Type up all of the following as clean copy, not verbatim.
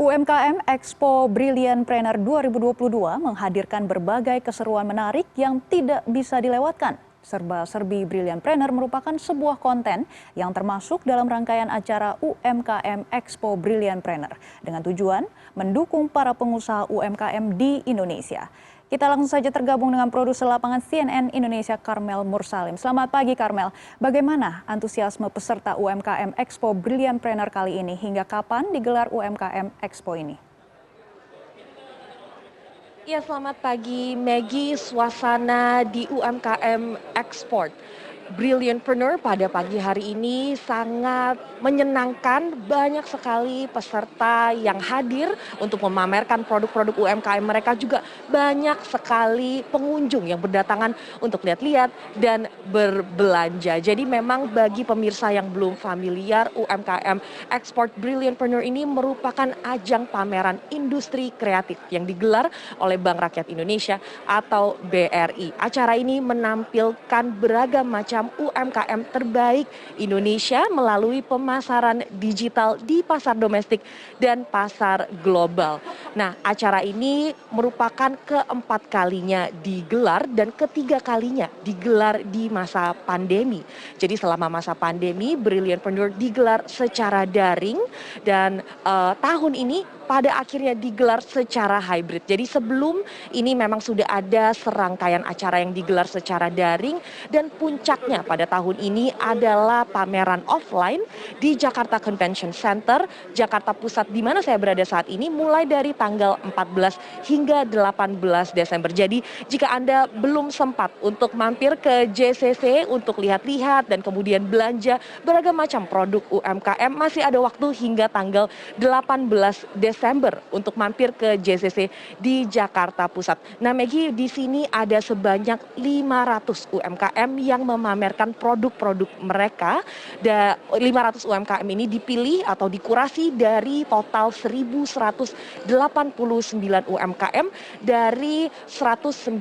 UMKM Expo Brilliantpreneur 2022 menghadirkan berbagai keseruan menarik yang tidak bisa dilewatkan. Serba-serbi Brilliantpreneur merupakan sebuah konten yang termasuk dalam rangkaian acara UMKM Expo Brilliantpreneur dengan tujuan mendukung para pengusaha UMKM di Indonesia. Kita langsung saja tergabung dengan produser lapangan CNN Indonesia Karmel Mursalim. Selamat pagi Karmel, bagaimana antusiasme peserta UMKM Expo Brilliantpreneur kali ini hingga kapan digelar UMKM Expo ini? Ya, selamat pagi Maggie. Suasana di UMKM Export Brilliantpreneur pada pagi hari ini sangat menyenangkan. Banyak sekali peserta yang hadir untuk memamerkan produk-produk UMKM mereka, juga banyak sekali pengunjung yang berdatangan untuk lihat-lihat dan berbelanja. Jadi memang bagi pemirsa yang belum familiar, UMKM Export Brilliantpreneur ini merupakan ajang pameran industri kreatif yang digelar oleh Bank Rakyat Indonesia atau BRI. Acara ini menampilkan beragam macam UMKM terbaik Indonesia melalui pemasaran digital di pasar domestik dan pasar global. Nah, acara ini merupakan keempat kalinya digelar dan ketiga kalinya digelar di masa pandemi. Jadi selama masa pandemi, Brilliantpreneur digelar secara daring dan tahun ini pada akhirnya digelar secara hybrid. Jadi sebelum ini memang sudah ada serangkaian acara yang digelar secara daring, dan puncaknya pada tahun ini adalah pameran offline di Jakarta Convention Center, Jakarta Pusat, di mana saya berada saat ini, mulai dari tanggal 14 hingga 18 Desember. Jadi jika Anda belum sempat untuk mampir ke JCC untuk lihat-lihat dan kemudian belanja beragam macam produk UMKM, masih ada waktu hingga tanggal 18 Desember untuk mampir ke JCC di Jakarta Pusat. Nah Maggie, di sini ada sebanyak 500 UMKM yang memamerkan produk-produk mereka. 500 UMKM ini dipilih atau dikurasi dari total 1.189 UMKM dari 196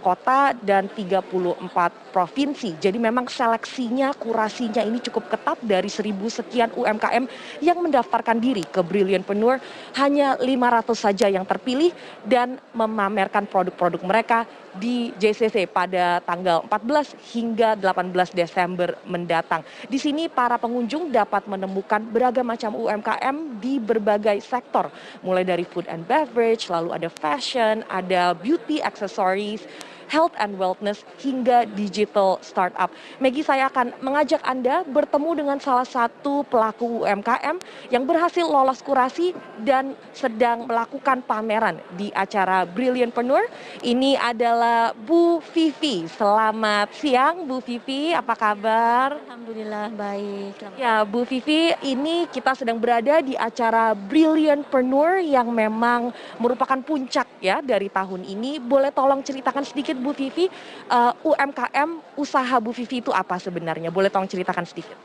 kota dan 34 provinsi. Jadi memang seleksinya, kurasinya ini cukup ketat. Dari 1.000 sekian UMKM yang mendaftarkan diri ke Brilliantpreneur, hanya 500 saja yang terpilih dan memamerkan produk-produk mereka di JCC pada tanggal 14 hingga 18 Desember mendatang. Di sini para pengunjung dapat menemukan beragam macam UMKM di berbagai sektor, mulai dari food and beverage, lalu ada fashion, ada beauty accessories, health and wellness, hingga digital startup. Maggie, saya akan mengajak Anda bertemu dengan salah satu pelaku UMKM yang berhasil lolos kurasi dan sedang melakukan pameran di acara Brilliantpreneur. Ini adalah Bu Vivi. Selamat siang Bu Vivi, apa kabar? Alhamdulillah baik. Ya Bu Vivi, ini kita sedang berada di acara Brilliantpreneur yang memang merupakan puncak ya dari tahun ini. Boleh tolong ceritakan sedikit Bu Vivi, UMKM usaha Bu Vivi itu apa sebenarnya? Boleh tolong ceritakan sedikit?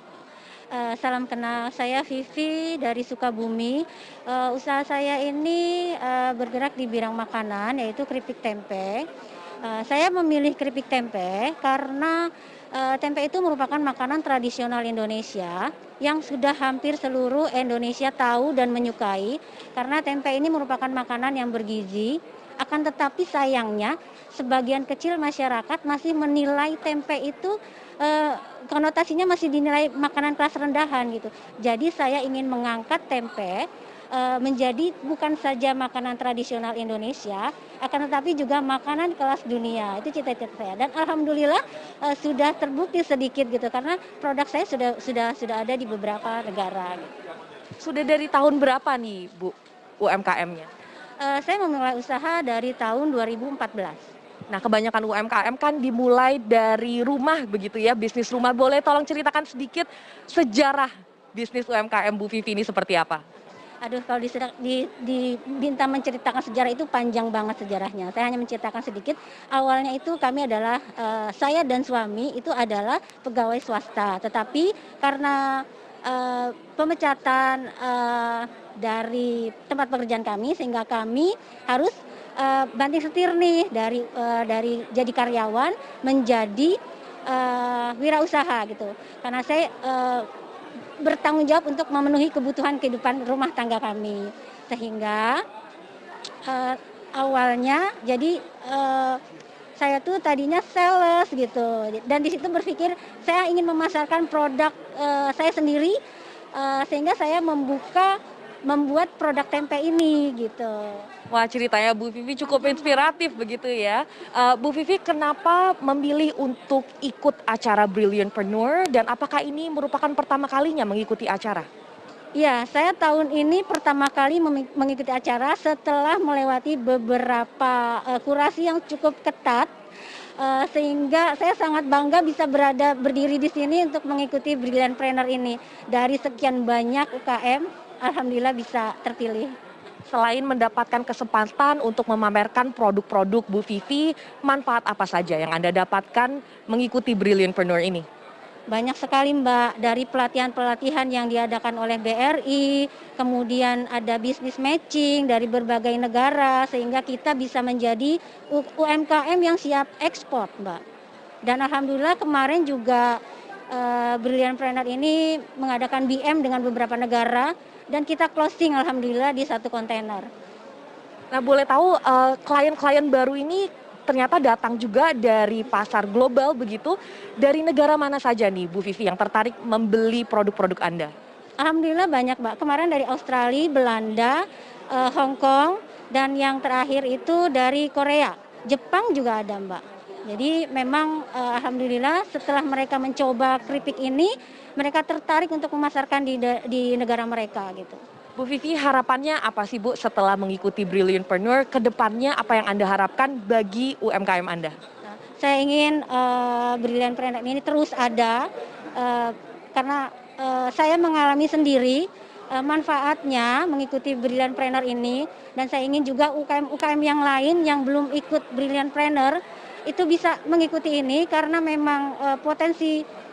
Salam kenal, saya Vivi dari Sukabumi. Usaha saya ini bergerak di bidang makanan, yaitu keripik tempe. Saya memilih keripik tempe karena tempe itu merupakan makanan tradisional Indonesia yang sudah hampir seluruh Indonesia tahu dan menyukai, karena tempe ini merupakan makanan yang bergizi. Akan tetapi sayangnya sebagian kecil masyarakat masih menilai tempe itu konotasinya masih dinilai makanan kelas rendahan gitu. Jadi saya ingin mengangkat tempe menjadi bukan saja makanan tradisional Indonesia, akan tetapi juga makanan kelas dunia. Itu cita-cita saya, dan alhamdulillah sudah terbukti sedikit gitu, karena produk saya sudah ada di beberapa negara gitu. Sudah dari tahun berapa nih Bu UMKM-nya? Saya memulai usaha dari tahun 2014. Nah, kebanyakan UMKM kan dimulai dari rumah begitu ya, bisnis rumah. Boleh tolong ceritakan sedikit sejarah bisnis UMKM Bu Vivi ini seperti apa? Aduh, kalau diminta menceritakan sejarah itu panjang banget sejarahnya. Saya hanya menceritakan sedikit. Awalnya itu kami adalah, saya dan suami itu adalah pegawai swasta. Tetapi karena pemecatan dari tempat pekerjaan kami, sehingga kami harus banting setir nih dari jadi karyawan menjadi wirausaha gitu. Karena saya bertanggung jawab untuk memenuhi kebutuhan kehidupan rumah tangga kami. Sehingga awalnya jadi saya tuh tadinya sales gitu, dan di situ berpikir saya ingin memasarkan produk saya sendiri, sehingga saya membuat produk tempe ini gitu. Wah, ceritanya Bu Vivi cukup inspiratif begitu ya. Bu Vivi, kenapa memilih untuk ikut acara Brilliantpreneur dan apakah ini merupakan pertama kalinya mengikuti acara? Ya, saya tahun ini pertama kali mengikuti acara setelah melewati beberapa kurasi yang cukup ketat, sehingga saya sangat bangga bisa berdiri di sini untuk mengikuti Brilliantpreneur ini. Dari sekian banyak UKM, alhamdulillah bisa terpilih. Selain mendapatkan kesempatan untuk memamerkan produk-produk Bu Vivi, manfaat apa saja yang Anda dapatkan mengikuti Brilliantpreneur ini? Banyak sekali Mbak, dari pelatihan-pelatihan yang diadakan oleh BRI, kemudian ada business matching dari berbagai negara, sehingga kita bisa menjadi UMKM yang siap ekspor Mbak. Dan alhamdulillah kemarin juga Brilliantpreneur ini mengadakan BM dengan beberapa negara, dan kita closing alhamdulillah di 1 kontainer. Nah, boleh tahu klien-klien baru ini ternyata datang juga dari pasar global begitu. Dari negara mana saja nih Bu Vivi yang tertarik membeli produk-produk Anda? Alhamdulillah banyak Mbak, kemarin dari Australia, Belanda, Hong Kong, dan yang terakhir itu dari Korea. Jepang juga ada Mbak. Jadi memang alhamdulillah setelah mereka mencoba keripik ini, mereka tertarik untuk memasarkan di negara mereka gitu. Bu Vivi, harapannya apa sih Bu setelah mengikuti Brilliantpreneur? Kedepannya apa yang Anda harapkan bagi UMKM Anda? Saya ingin Brilliantpreneur ini terus ada, karena saya mengalami sendiri manfaatnya mengikuti Brilliantpreneur ini, dan saya ingin juga UKM-UKM yang lain yang belum ikut Brilliantpreneur itu bisa mengikuti ini, karena memang potensi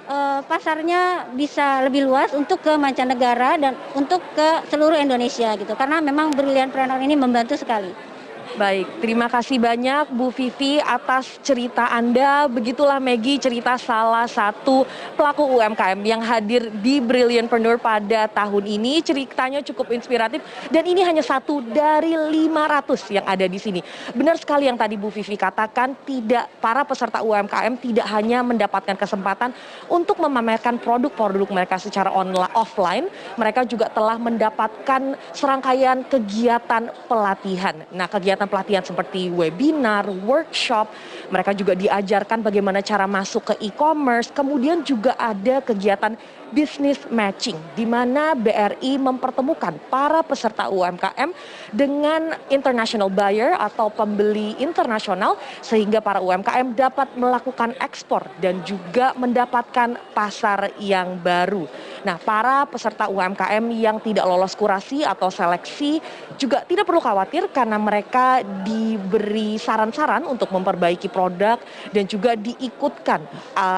pasarnya bisa lebih luas untuk ke mancanegara dan untuk ke seluruh Indonesia gitu, karena memang Brilliantpreneur ini membantu sekali. Baik, terima kasih banyak Bu Vivi atas cerita Anda. Begitulah Maggie, cerita salah satu pelaku UMKM yang hadir di Brilliantpreneur pada tahun ini. Ceritanya cukup inspiratif dan ini hanya satu dari 500 yang ada di sini. Benar sekali yang tadi Bu Vivi katakan, tidak, para peserta UMKM tidak hanya mendapatkan kesempatan untuk memamerkan produk-produk mereka secara offline, mereka juga telah mendapatkan serangkaian kegiatan pelatihan. Nah, kegiatan pelatihan seperti webinar, workshop, mereka juga diajarkan bagaimana cara masuk ke e-commerce, kemudian juga ada kegiatan business matching, di mana BRI mempertemukan para peserta UMKM dengan international buyer atau pembeli internasional, sehingga para UMKM dapat melakukan ekspor dan juga mendapatkan pasar yang baru. Nah, para peserta UMKM yang tidak lolos kurasi atau seleksi juga tidak perlu khawatir, karena mereka diberi saran-saran untuk memperbaiki produk dan juga diikutkan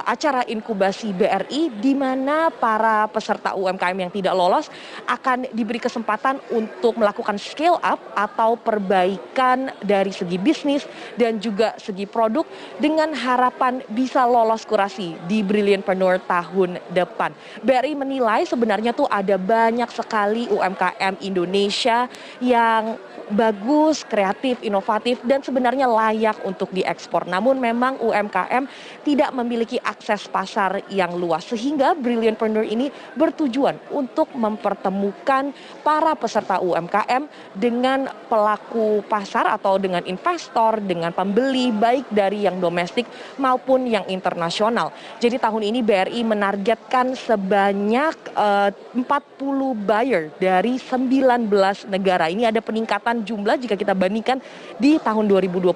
acara inkubasi BRI, di mana para peserta UMKM yang tidak lolos akan diberi kesempatan untuk melakukan scale up atau perbaikan dari segi bisnis dan juga segi produk, dengan harapan bisa lolos kurasi di Brilliantpreneur tahun depan. BRI menilai sebenarnya tuh ada banyak sekali UMKM Indonesia yang bagus, kreatif, inovatif, dan sebenarnya layak untuk diekspor. Namun memang UMKM tidak memiliki akses pasar yang luas, sehingga Brilliantpreneur ini bertujuan untuk mempertemukan para peserta UMKM dengan pelaku pasar atau dengan investor, dengan pembeli, baik dari yang domestik maupun yang internasional. Jadi tahun ini BRI menargetkan sebanyak 40 buyer dari 19 negara. Ini ada peningkatan jumlah jika kita bandingkan di tahun 2021,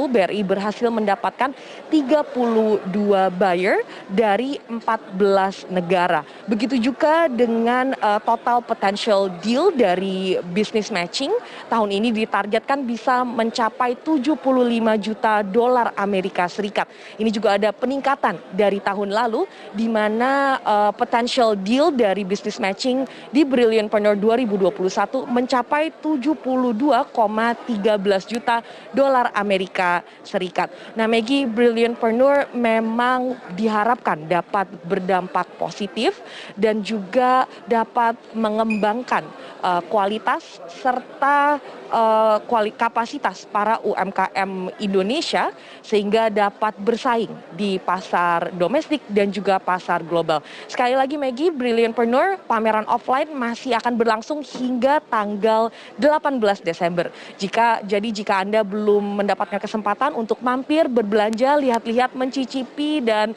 BRI berhasil mendapatkan 32 buyer dari 14 negara. Begitu juga dengan total potential deal dari business matching, tahun ini ditargetkan bisa mencapai 75 juta dolar Amerika Serikat. Ini juga ada peningkatan dari tahun lalu, di mana potential deal deal dari business matching di Brilliantpreneur 2021 mencapai 72,13 juta dolar Amerika Serikat. Nah, Maggie, Brilliantpreneur memang diharapkan dapat berdampak positif dan juga dapat mengembangkan kualitas serta kapasitas para UMKM Indonesia sehingga dapat bersaing di pasar domestik dan juga pasar global. Sekali lagi Maggie, Brilliantpreneur pameran offline masih akan berlangsung hingga tanggal 18 Desember. Jika Anda belum mendapatkan kesempatan untuk mampir berbelanja, lihat-lihat, mencicipi dan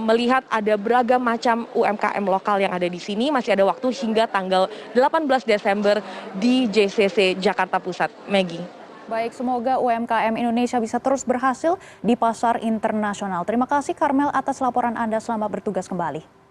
melihat ada beragam macam UMKM lokal yang ada di sini, masih ada waktu hingga tanggal 18 Desember di JCC Jakarta Pusat. Maggie. Baik, semoga UMKM Indonesia bisa terus berhasil di pasar internasional. Terima kasih Karmel atas laporan Anda, selamat bertugas kembali.